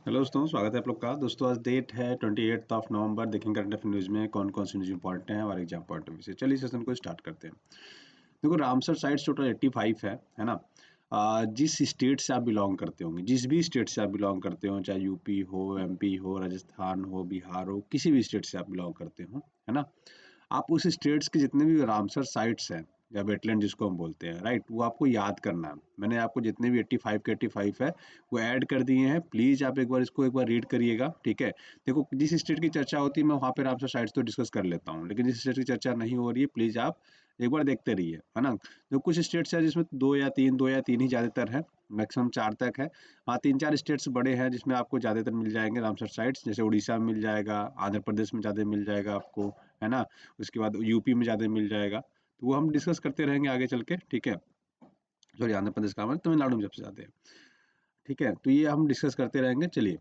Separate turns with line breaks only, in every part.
Hello दोस्तों, स्वागत है आप लोग का। दोस्तों आज डेट है 28 नवंबर। देखेंगे करंट अफेयर न्यूज़ में कौन कौन सी न्यूज़ इंपॉर्टेंट है और एग्जाम पॉइंट ऑफ व्यू से। चलिए सेशन को स्टार्ट करते हैं। देखो, रामसर साइट्स टोटल 85 है ना। जिस स्टेट से आप बिलोंग करते होंगे, जिस भी स्टेट से आप बिलोंग करते हो, चाहे यूपी हो, एमपी हो, राजस्थान हो, बिहार हो, किसी भी स्टेट से आप बिलोंग करते हो, है ना। आप उस स्टेट्स के जितने भी रामसर साइट्स हैं या वेटलैंड जिसको हम बोलते हैं, राइट, वो आपको याद करना है। मैंने आपको जितने भी 85 के 85 है वो ऐड कर दिए हैं। प्लीज़ आप एक बार रीड करिएगा, ठीक है। देखो, जिस स्टेट की चर्चा होती है मैं वहाँ पे रामसर साइट्स तो डिस्कस कर लेता हूँ, लेकिन जिस स्टेट की चर्चा नहीं हो रही है प्लीज़ आप एक बार देखते रहिए, है ना। जो कुछ स्टेट्स हैं जिसमें दो या तीन ही ज़्यादातर है, मैक्सिमम 4 तक है। हाँ, 3-4 स्टेट्स बड़े हैं जिसमें आपको ज़्यादातर मिल जाएंगे रामसर साइट्स। जैसे उड़ीसा में मिल जाएगा, आंध्र प्रदेश में ज़्यादा मिल जाएगा आपको, है ना। उसके बाद यूपी में ज़्यादा मिल जाएगा। तो वो हम डिस्कस करते रहेंगे आगे चल के, ठीक है। सॉरी, आंध्र प्रदेश का, हमारे तमिलनाडु में सबसे ज़्यादा है, ठीक है। तो ये हम डिस्कस करते रहेंगे। चलिए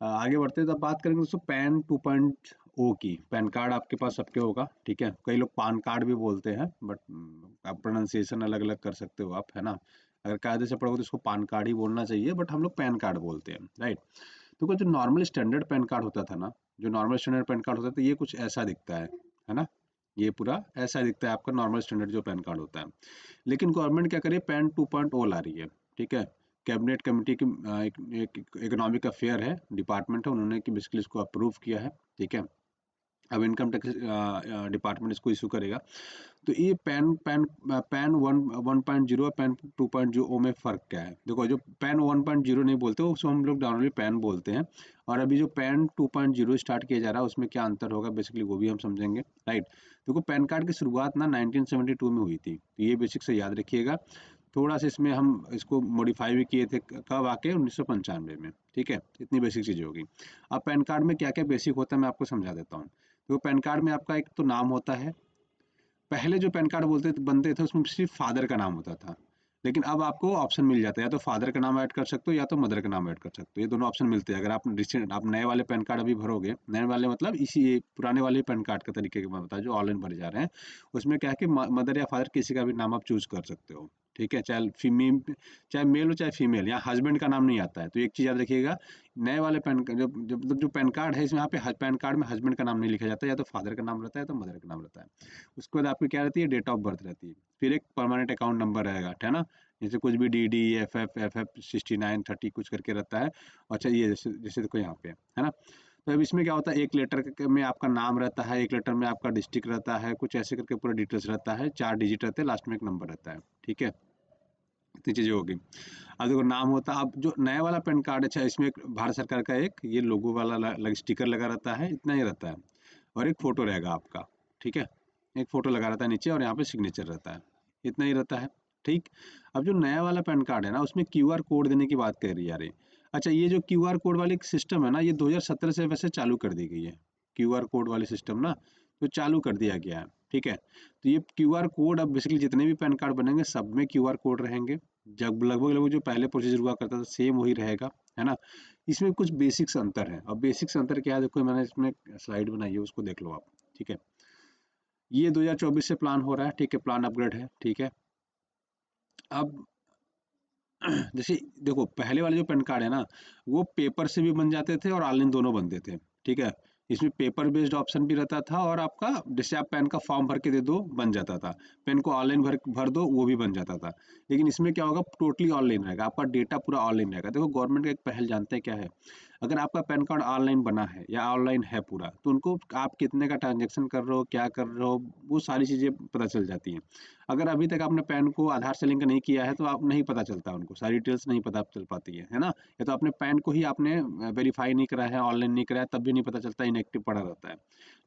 आगे बढ़ते हैं। तो बात करेंगे दोस्तों पैन 2.0 की। पैन कार्ड आपके पास सबके होगा, ठीक है। कई लोग पान कार्ड भी बोलते हैं, बट आप प्रोनाउंसिएशन अलग अलग कर सकते हो आप, है ना। अगर कायदे से पढ़ोगे तो इसको पान कार्ड ही बोलना चाहिए, बट हम लोग पैन कार्ड बोलते हैं, राइट। तो जो नॉर्मल स्टैंडर्ड पैन कार्ड होता था ना, जो नॉर्मल स्टैंडर्ड पैन कार्ड होता था, ये कुछ ऐसा दिखता है ना। ये पूरा ऐसा दिखता है आपका नॉर्मल स्टैंडर्ड जो पैन कार्ड होता है। लेकिन गवर्नमेंट क्या करिए, पैन 2.0 ला रही है, ठीक है। कैबिनेट कमेटी की एक इकोनॉमिक अफेयर है, डिपार्टमेंट है, उन्होंने कि बेसिकली इसको अप्रूव किया है, ठीक है। अब इनकम टैक्स डिपार्टमेंट इसको इशू करेगा। तो ये पैन पैन पैन 1.0 और पैन 2.0 में फ़र्क क्या है? देखो, जो पैन 1.0 नहीं बोलते उसको हम लोग नॉर्मली पैन बोलते हैं। और अभी जो पैन 2.0 स्टार्ट किया जा रहा है उसमें क्या अंतर होगा बेसिकली वो भी हम समझेंगे, राइट। देखो, पैन कार्ड की शुरुआत ना 1972 में हुई थी, तो ये बेसिक से याद रखिएगा। थोड़ा सा इसमें हम इसको मॉडिफाई भी किए थे, कब आके 1995 में, ठीक है। इतनी बेसिक चीज़ें होगी। अब पैन कार्ड में क्या क्या बेसिक होता है मैं आपको समझा देता हूँ। तो पैन कार्ड में आपका एक तो नाम होता है। पहले जो पैन कार्ड बनते थे उसमें सिर्फ फादर का नाम होता था। लेकिन अब आपको ऑप्शन मिल जाता है, या तो फादर का नाम ऐड कर सकते हो या तो मदर का नाम ऐड कर सकते हो। ये दोनों ऑप्शन मिलते हैं। अगर आप रिसेंट आप नए वाले पैन कार्ड अभी भरोगे, नए वाले मतलब इसी पुराने वाले पैन कार्ड का तरीके का मैं बता, जो ऑनलाइन भरे जा रहे हैं, उसमें क्या है कि मदर या फादर किसी का भी नाम आप चूज कर सकते हो, ठीक है। चाहे मेल हो चाहे फीमेल, यहाँ हस्बैंड का नाम नहीं आता है। तो एक चीज़ याद रखिएगा, नए वाले पैन जो पैन कार्ड है इसमें यहाँ पे पैन कार्ड में हस्बैंड का नाम नहीं लिखा जाता है, या तो फादर का नाम रहता है या तो मदर का नाम रहता है। उसके बाद आपकी क्या रहती है, डेट ऑफ बर्थ रहती है। फिर एक परमानेंट अकाउंट नंबर रहेगा, है ना। जैसे कुछ भी डी डी एफ 6930 कुछ करके रहता है। अच्छा, ये जैसे जैसे देखो यहाँ पे, है ना। तो अब इसमें क्या होता है, एक लेटर में आपका नाम रहता है, एक लेटर में आपका डिस्ट्रिक्ट रहता है, कुछ ऐसे करके पूरा डिटेल्स रहता है, 4 डिजिट रहते हैं, लास्ट में एक नंबर रहता है, ठीक है। इतनी चीज़ें होगी। अब देखो, नाम होता है। अब जो नया वाला पैन कार्ड, अच्छा, इसमें एक भारत सरकार का एक ये लोगो वाला स्टिकर लगा रहता है, इतना ही रहता है। और एक फोटो रहेगा आपका, ठीक है। एक फोटो लगा रहता है नीचे, और यहाँ पे सिग्नेचर रहता है, इतना ही रहता है, ठीक। अब जो नया वाला पैन कार्ड है ना, उसमें क्यूआर कोड देने की बात कर रही है यार। अच्छा, ये जो क्यूआर कोड वाली सिस्टम है ना, ये 2017 से वैसे चालू कर दी गई है। क्यूआर कोड वाली सिस्टम ना, तो चालू कर दिया गया है, ठीक है। तो ये क्यूआर कोड अब बेसिकली जितने भी पैन कार्ड बनेंगे सब में क्यूआर कोड रहेंगे। जब लगभग लगभग जो पहले प्रोसीजर हुआ करता था सेम वही रहेगा, है ना। इसमें कुछ बेसिक्स अंतर है। अब बेसिक्स अंतर क्या है, देखो मैंने इसमें स्लाइड बनाई है, उसको देख लो आप, ठीक है। ये 2024 से प्लान हो रहा है, ठीक है, प्लान अपग्रेड है, ठीक है। अब जैसे देखो, पहले वाले जो पैन कार्ड है ना, वो पेपर से भी बन जाते थे और ऑनलाइन दोनों बनते थे, ठीक है। इसमें पेपर बेस्ड ऑप्शन भी रहता था, और आपका जैसे आप पैन का फॉर्म भर के दे दो बन जाता था, पेन को ऑनलाइन भर भर दो वो भी बन जाता था। लेकिन इसमें क्या होगा, टोटली ऑनलाइन रहेगा, आपका डेटा पूरा ऑनलाइन रहेगा। देखो, गवर्नमेंट का एक पहल जानते हैं क्या है, अगर आपका पैन कार्ड ऑनलाइन बना है या ऑनलाइन है पूरा, तो उनको आप कितने का ट्रांजेक्शन कर रहे हो, क्या कर रहे हो, वो सारी चीज़ें पता चल जाती हैं। अगर अभी तक आपने पैन को आधार से लिंक नहीं किया है तो आप नहीं पता चलता, उनको सारी डिटेल्स नहीं पता चल पाती है ना। या तो अपने पैन को ही आपने वेरीफाई नहीं करा है, ऑनलाइन नहीं करा है, तब भी नहीं पता चलता, इनएक्टिव पड़ा रहता है।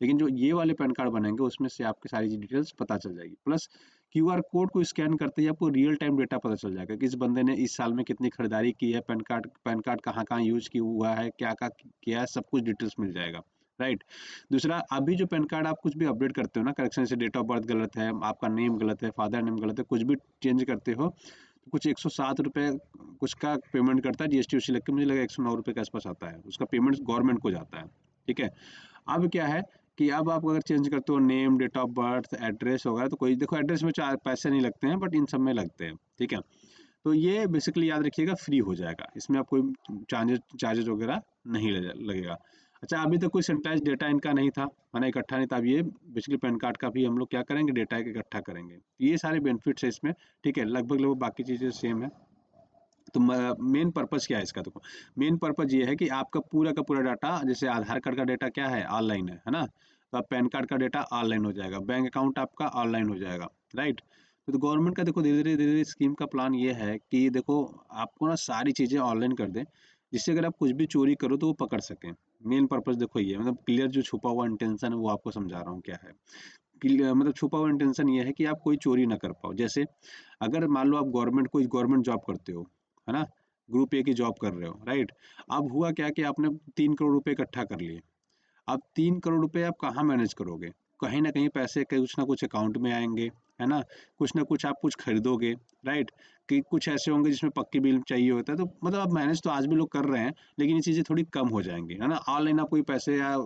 लेकिन जो ये वाले पैन कार्ड बनेंगे उसमें से आपकी सारी डिटेल्स पता चल जाएगी। प्लस क्यूआर कोड को स्कैन करते ही आपको रियल टाइम डेटा पता चल जाएगा कि इस बंदे ने इस साल में कितनी खरीदारी की है, पैन कार्ड कहाँ कहाँ यूज किया हुआ है, क्या क्या किया है, सब कुछ डिटेल्स मिल जाएगा, राइट। दूसरा, अभी जो पैन कार्ड आप कुछ भी अपडेट करते हो ना, करेक्शन से डेट ऑफ बर्थ गलत है, आपका नेम गलत है, फादर नेम गलत है, कुछ भी चेंज करते हो तो कुछ 107 रुपये कुछ का पेमेंट करता है, जीएसटी उसी लग के मुझे लगा 109 रुपये के आसपास आता है, उसका पेमेंट गवर्नमेंट को जाता है, ठीक है। अब क्या है कि अब आप अगर चेंज करते हो name, date of birth, address वगैरह, तो कोई देखो एड्रेस में चार पैसे नहीं लगते हैं, बट इन सब में लगते हैं, ठीक है। तो ये बेसिकली याद रखिएगा फ्री हो जाएगा, इसमें आप कोई चार्जेज वगैरह नहीं लगेगा। अच्छा, अभी तक कोई सेंट्रलाइज डेटा इनका नहीं था, माना इकट्ठा नहीं था। अब ये बेसिकली पैन कार्ड का भी हम लोग क्या करेंगे, डेटा इकट्ठा करेंगे। ये सारे बेनिफिट्स है इसमें, ठीक है, लगभग लगभग बाकी चीज़ें सेम है। तो मेन पर्पस क्या है इसका, देखो मेन पर्पस ये है कि आपका पूरा का पूरा डाटा, जैसे आधार कार्ड का डेटा क्या है, ऑनलाइन है ना, तो आप पैन कार्ड का डेटा ऑनलाइन हो जाएगा, बैंक अकाउंट आपका ऑनलाइन हो जाएगा, राइट। तो गवर्नमेंट का देखो धीरे धीरे स्कीम का प्लान ये है कि देखो आपको ना सारी चीज़ें ऑनलाइन कर दें, जिससे अगर आप कुछ भी चोरी करो तो वो पकड़ सकें। मेन पर्पस देखो ये, मतलब क्लियर जो छुपा हुआ इंटेंशन है वो आपको समझा रहा हूँ क्या है। मतलब छुपा हुआ इंटेंशन ये है कि आप कोई चोरी ना कर पाओ। जैसे अगर मान लो आप कोई गवर्नमेंट जॉब करते हो, है ना, ग्रुप ए की जॉब कर रहे हो, राइट। अब हुआ क्या कि आपने 3 करोड़ रुपए इकट्ठा कर लिए। अब 3 करोड़ रुपए आप कहाँ मैनेज करोगे? कहीं ना कहीं पैसे कुछ ना कुछ अकाउंट में आएंगे, है ना, कुछ ना कुछ आप कुछ खरीदोगे, राइट। कि कुछ ऐसे होंगे जिसमें पक्की बिल चाहिए होता है, तो मतलब आप मैनेज तो आज भी लोग कर रहे हैं, लेकिन ये चीज़ें थोड़ी कम हो जाएंगी, है ना। ऑनलाइन आप कोई पैसे या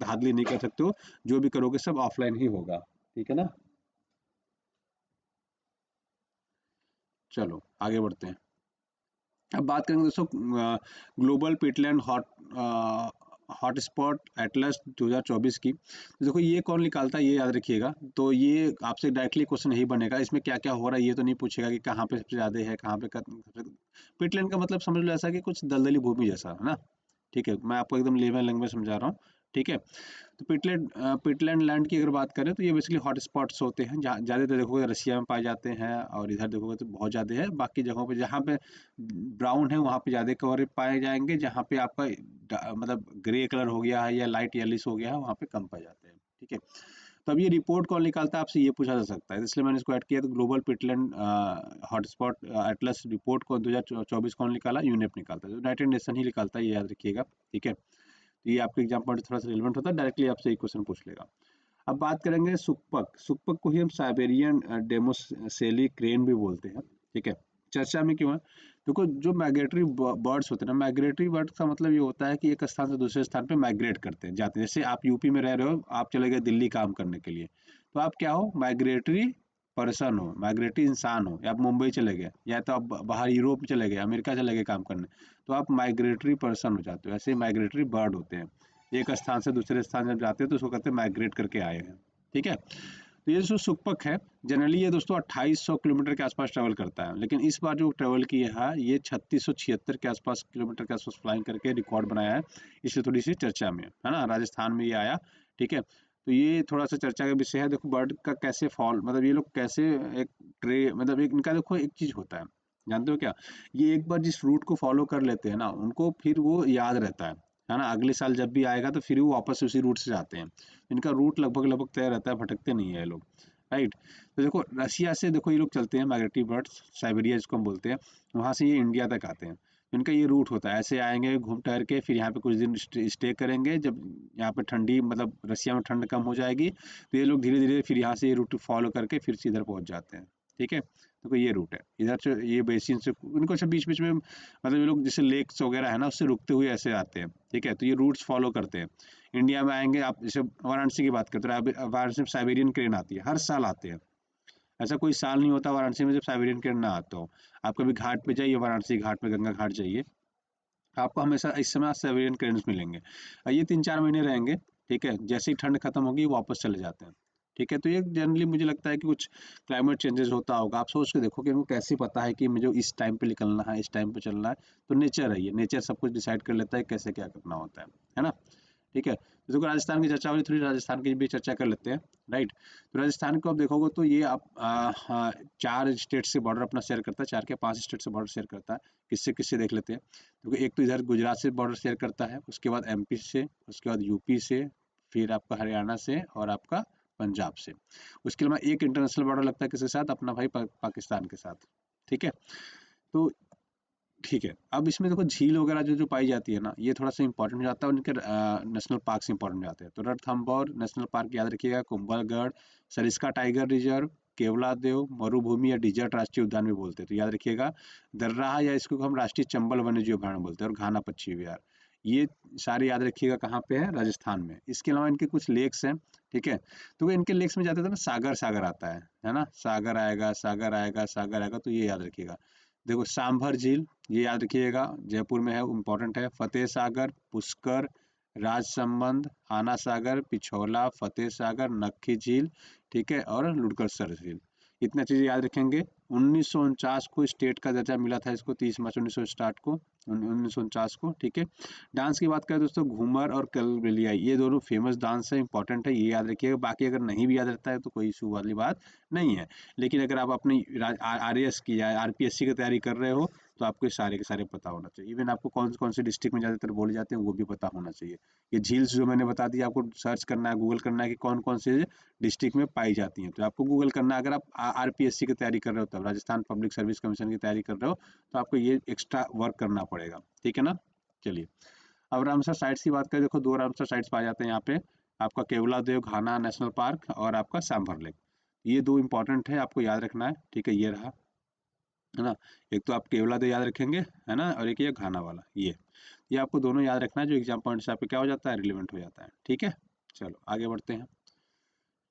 धाधली नहीं कर सकते हो, जो भी करोगे सब ऑफलाइन ही होगा, ठीक है ना। चलो आगे बढ़ते हैं। अब बात करेंगे दोस्तों ग्लोबल पिटलैंड हॉटस्पॉट एटलस 2024 की। तो देखो ये कौन निकालता है ये याद रखिएगा। तो ये आपसे डायरेक्टली क्वेश्चन नहीं बनेगा, इसमें क्या क्या हो रहा है ये तो नहीं पूछेगा कि कहाँ पे सबसे ज्यादा है, कहाँ पे पिटलैंड का मतलब समझ लो ऐसा कि कुछ दलदली भूमि जैसा, है ना। ठीक है, मैं आपको एकदम लेवल लैंग्वेज समझा रहा हूँ, ठीक है। तो पिटलैंड लैंड की अगर बात करें तो ये बेसिकली हॉट स्पॉट्स होते हैं, जहाँ ज़्यादातर देखोगे रसिया में पाए जाते हैं, और इधर देखोगे तो बहुत ज़्यादा है। बाकी जगहों पे जहाँ पे ब्राउन है वहाँ पे ज़्यादा कवर पाए जाएंगे, जहाँ पे आपका मतलब ग्रे कलर हो गया है या लाइट येलिश हो गया है वहाँ पे कम पाए जाते हैं, ठीक है। तो अब ये रिपोर्ट कौन निकालता है आपसे ये पूछा जा सकता है, इसलिए मैंने इसको ऐड किया। तो ग्लोबल पिटलैंड हॉटस्पॉट एटलस रिपोर्ट को 2024 कौन निकाला, यूनेप निकालता है, यूनाइटेड नेशन ही निकालता है, ये याद रखिएगा, ठीक है। तो ये आपके एग्जाम पॉइंट थोड़ा सा रिलेवेंट होता है, डायरेक्टली आपसे एक क्वेश्चन पूछ लेगा। अब बात करेंगे सुकपक। सुकपक को ही हम साइबेरियन डेमोसेली क्रेन भी बोलते हैं, ठीक है। चर्चा में क्यों है, देखो जो माइग्रेटरी बर्ड्स होते हैं ना, माइग्रेटरी बर्ड्स का मतलब ये होता है कि एक स्थान से दूसरे स्थान पे माइग्रेट करते हैं, जाते हैं। जैसे आप यूपी में रह रहे हो, आप चले गए दिल्ली काम करने के लिए, तो आप क्या हो, माइग्रेटरी पर्सन हो, माइग्रेटरी इंसान हो। या आप मुंबई चले गए, या तो आप बाहर यूरोप चले गए, अमेरिका चले गए काम करने, तो आप माइग्रेटरी पर्सन हो जाते हो। ऐसे माइग्रेटरी बर्ड होते हैं, एक स्थान से दूसरे स्थान जब जाते हैं तो उसको कहते हैं माइग्रेट करके आए हैं, ठीक है। तो ये जो सुकपक है, जनरली ये दोस्तों 2800 किलोमीटर के आसपास ट्रेवल करता है, लेकिन इस बार जो ट्रेवल किया है ये 3676 के आसपास किलोमीटर के आसपास फ्लाइंग करके रिकॉर्ड बनाया है, इसलिए थोड़ी सी चर्चा में है ना, राजस्थान में ये आया, ठीक है। तो ये थोड़ा सा चर्चा का विषय है। देखो बर्ड का कैसे फॉल, मतलब ये लोग कैसे एक मतलब एक इनका देखो एक चीज होता है, जानते हो क्या, ये एक बार जिस रूट को फॉलो कर लेते हैं ना, उनको फिर वो याद रहता है ना। अगले साल जब भी आएगा तो फिर वो वापस उसी रूट से जाते हैं। इनका रूट लगभग लगभग तय रहता है, भटकते नहीं है ये लोग, राइट। तो देखो रसिया से देखो ये लोग चलते हैं, माइग्रेटरी बर्ड्स, साइबेरिया जिसको हम बोलते हैं, वहाँ से ये इंडिया तक आते हैं। इनका ये रूट होता है, ऐसे आएंगे घूम टहर के, फिर यहाँ पे कुछ दिन स्टे करेंगे। जब यहाँ पे ठंडी, मतलब रसिया में ठंड कम हो जाएगी, तो ये लोग धीरे धीरे फिर यहाँ से ये रूट फॉलो करके फिर से इधर पहुँच जाते हैं, ठीक है। देखो ये रूट है, इधर से ये बेसिन से इनको सब बीच बीच में, मतलब ये लोग जैसे लेक्स वगैरह है ना, उससे रुकते हुए ऐसे आते हैं, ठीक है। तो ये रूट्स फॉलो करते हैं। इंडिया में आएंगे, आप जैसे वाराणसी की बात करते हैं, वाराणसी में साइबेरियन क्रेन आती है, हर साल आते हैं। ऐसा कोई साल नहीं होता वाराणसी में जब साइबेरियन क्रेन ना आता हो। आप कभी घाट पे जाइए, वाराणसी घाट पे, गंगा घाट जाइए, आपको हमेशा इस समय साइबेरियन क्रेन्स मिलेंगे। ये 3-4 महीने रहेंगे, ठीक है। जैसे ही ठंड खत्म होगी वापस चले जाते हैं, ठीक है। तो ये जनरली मुझे लगता है कि कुछ क्लाइमेट चेंजेस होता होगा। आप सोच के देखो कि इनको कैसे पता है कि मुझे इस टाइम पे निकलना है, इस टाइम पे चलना है। तो नेचर है, ये नेचर सब कुछ डिसाइड कर लेता है कैसे क्या करना होता है ना, ठीक है। तो देखो राजस्थान की चर्चा हुई, थोड़ी राजस्थान की भी चर्चा कर लेते हैं, राइट। तो राजस्थान को आप देखोगे तो ये आप 4 स्टेट से बॉर्डर अपना शेयर करता है, 4 के 5 स्टेट से बॉर्डर शेयर करता है। किससे किससे देख लेते हैं, क्योंकि एक तो इधर गुजरात से बॉर्डर शेयर करता है, उसके बाद एमपी से, उसके बाद यूपी से, फिर आपका हरियाणा से, और आपका पंजाब से। उसके अलावा एक इंटरनेशनल बॉर्डर लगता है किसके साथ, अपना भाई पाकिस्तान के साथ, ठीक है। तो ठीक है, अब इसमें देखो झील वगैरह जो जो पाई जाती है ना, ये थोड़ा सा इंपॉर्टेंट हो जाता है, उनके नेशनल पार्क इंपॉर्टेंट हो जाते हैं। तो रणथंभौर नेशनल पार्क याद रखिएगा, कुंभलगढ़, सरिस्का टाइगर रिजर्व, केवलादेव मरुभूमि या डिजर्ट राष्ट्रीय उद्यान भी बोलते हैं, तो याद रखिएगा। दर्राहा, या इसको हम राष्ट्रीय चंबल वन्यजीव अभयारण्य बोलते हैं, और घाना पक्षी विहार, ये सारे याद रखिएगा कहाँ पे है, राजस्थान में। इसके अलावा इनके कुछ लेक्स हैं, ठीक है। तो इनके लेक्स में जाते थे ना, सागर सागर आता है ना, सागर आएगा सागर आएगा सागर आएगा, तो ये याद रखिएगा। देखो सांभर झील, ये याद रखिएगा, जयपुर में है, इम्पोर्टेंट है। फतेह सागर, पुष्कर, राजसमंद, आना सागर, पिछोला, फतेह सागर, नक्की झील, ठीक है, और लुड़कसर झील। इतना चीज़ें याद रखेंगे। 1949 को स्टेट का दर्जा मिला था इसको, 30 मार्च 1960 को, 1949 को, ठीक है। डांस की बात करें दोस्तों, घूमर और कलबेलियाई, ये दोनों फेमस डांस है, इंपॉर्टेंट है, ये याद रखिएगा। बाकी अगर नहीं भी याद रहता है तो कोई इशू वाली बात नहीं है। लेकिन अगर आप अपनी RAS की या RPSC की तैयारी कर रहे हो तो आपको ये सारे के सारे पता होना चाहिए। इवन आपको कौन कौन से डिस्ट्रिक्ट में ज़्यादातर बोले जाते हैं वो भी पता होना चाहिए। ये झील्स जो मैंने बता दिया, आपको सर्च करना है, गूगल करना है कि कौन कौन से डिस्ट्रिक्ट में पाई जाती हैं, तो आपको गूगल करना है। अगर आप RPSC की तैयारी कर रहे हो, तब राजस्थान पब्लिक सर्विस कमीशन की तैयारी कर रहे हो, तो आपको ये एक्स्ट्रा वर्क करना पड़ेगा, ठीक है ना। चलिए, अब रामसर साइट्स की बात करें, देखो 2 रामसर साइट्स पाए जाते हैं यहाँ पे, आपका केवलादेव घाना नेशनल पार्क और आपका सांभर लेक। ये 2 इंपॉर्टेंट है, आपको याद रखना है, ठीक है। ये रहा, है ना। एक तो आप केवलादेव याद रखेंगे, है ना, और एक ये घाना वाला, ये आपको दोनों याद रखना है, जो एग्जाम पॉइंट से आपको क्या हो जाता है, रिलेवेंट हो जाता है, ठीक है। चलो आगे बढ़ते हैं,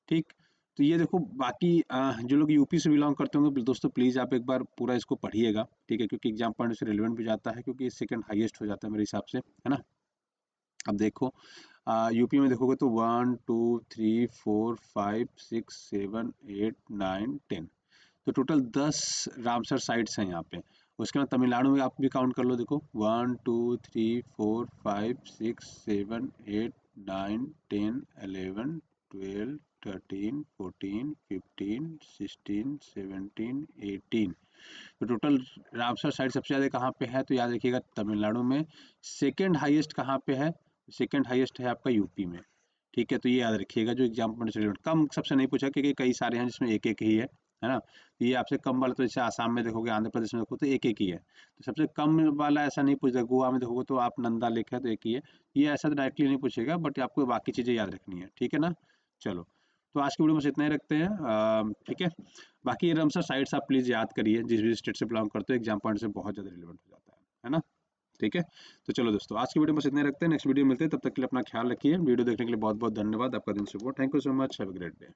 ठीक। तो ये देखो, बाकी जो लोग यूपी से बिलोंग करते होंगे दोस्तों, प्लीज़ आप एक बार पूरा इसको पढ़िएगा, ठीक है, क्योंकि एग्जाम पॉइंट से रिलेवेंट भी जाता है, क्योंकि ये सेकंड हाईएस्ट हो जाता है मेरे हिसाब से, है ना। अब देखो, यूपी में देखोगे तो 1 2 3 4 5 6 7 8 9 10, तो टोटल 10 रामसर साइट्स हैं यहाँ पे। उसके बाद तमिलनाडु में आप भी काउंट कर लो, देखो 1 2 3 4 5 6 7 8 9 10 11 12 13 14 15 16 17 18, तो टोटल रामसर साइट सबसे ज़्यादा कहाँ पे है, तो याद रखिएगा तमिलनाडु में। सेकंड हाईएस्ट कहाँ पे है, सेकंड हाईएस्ट है आपका यूपी में, ठीक है। तो ये याद रखिएगा, जो एग्जाम पॉइंट से रिलेवेंट, कम सबसे नहीं पूछा, क्योंकि कई सारे हैं जिसमें एक एक ही है ना। तो ये आपसे कम वाला, तो जैसे आसाम में देखोगे, आंध्र प्रदेश में देखो तो एक एक ही है, तो सबसे कम वाला ऐसा नहीं पूछेगा। गोवा में देखोगे तो आप नंदा लेक है तो एक ही है, ये ऐसा तो डायरेक्टली नहीं पूछेगा, बट आपको बाकी चीज़ें याद रखनी है, ठीक है ना। चलो, तो आज की वीडियो में बस इतना ही रखते हैं, ठीक है। बाकी ये रामसर साइट्स आप प्लीज़ याद करिए, जिस भी स्टेट से बिलोंग करते हो, एग्जाम पॉइंट से बहुत ज़्यादा रिलेवेंट हो जाता है ना, ठीक है। तो चलो दोस्तों, आज की वीडियो में बस इतने ही रखते हैं, नेक्स्ट वीडियो मिलते हैं, तब तक के लिए अपना ख्याल रखिए। वीडियो देखने के लिए बहुत बहुत धन्यवाद, आपका दिन शुभ हो, thank you so much, have a great day.